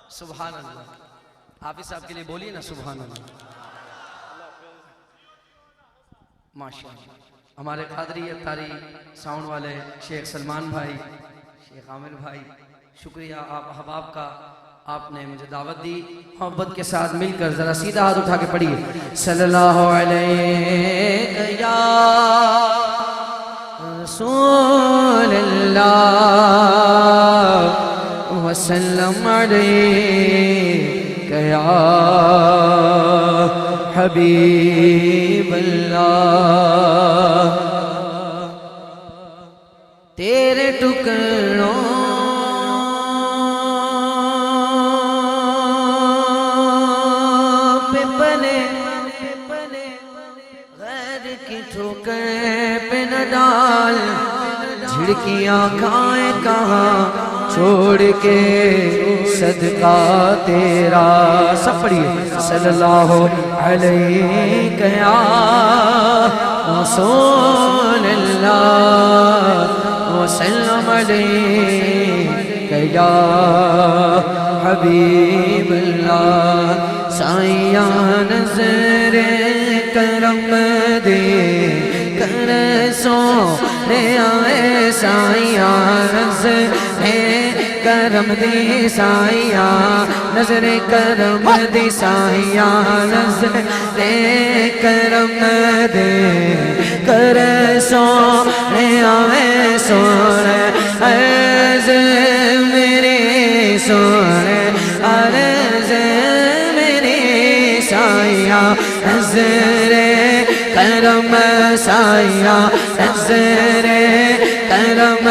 सुभान अल्लाह। हाफिज साहब के लिए बोलिए ना सुभान अल्लाह। माशाअल्लाह। हमारे कादरी अत्तारी साउंड वाले शेख सलमान भाई, शेख आमिर भाई, शुक्रिया आप अहबाब का, आपने मुझे दावत दी। मोहब्बत के साथ मिलकर जरा सीधा हाथ उठा के पढ़िए सल्लल्लाहु अलैहि या रसूलल्लाह वसल्लम अलैका या हबीबल्लाह। तेरे टुकड़ों पे पले गैर की ठोकर पे न डाल, झिड़कियां खाए कहाँ छोड़ के सदका तेरा। सब पढ़िए सल्लल्लाहु अलैहि या रसूलल्लाह वसल्लम अलैका या हबीबल्लाह। साया नज़रे करम दे कर सोने आए, साया नज़रे करम दे, साया नज़रे करम दे, साया नज़रे करम दे कर सोने आए, सोने अर्ज़ मेरे सोने अर्ज़ मेरे साया नज़रे करम, साया नज़रे करम।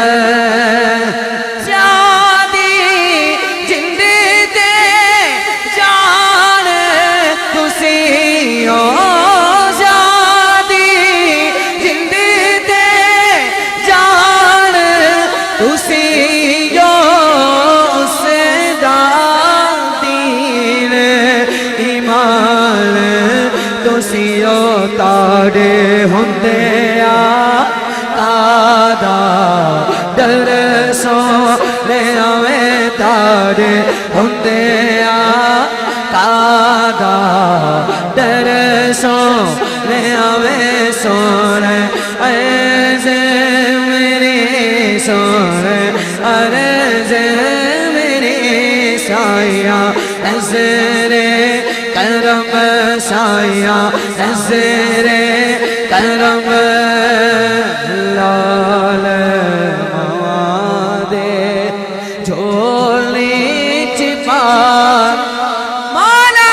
ताड़े हुंदे आदा डर सोने आवे, ताड़े हुंदे आदा डर सोने आवे, सोने अर्ज़ मेरे सोने अर्ज़ मेरे साया नज़रे करम, साया नज़रे करम। लाल दे झोली छिपा माला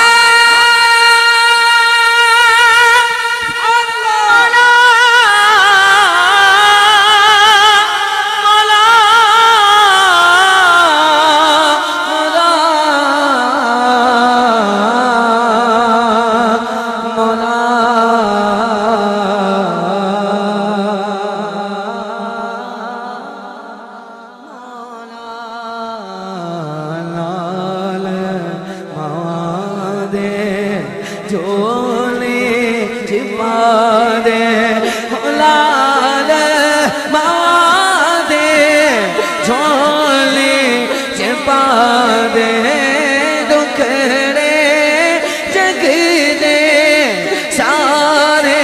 झोली छिपा दे, लाल दे झोली छिपा दे, दुखड़े जग दे सारे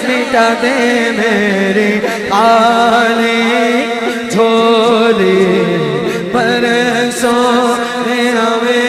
मिटा दे, मेरी काली झोली पर सोने आवे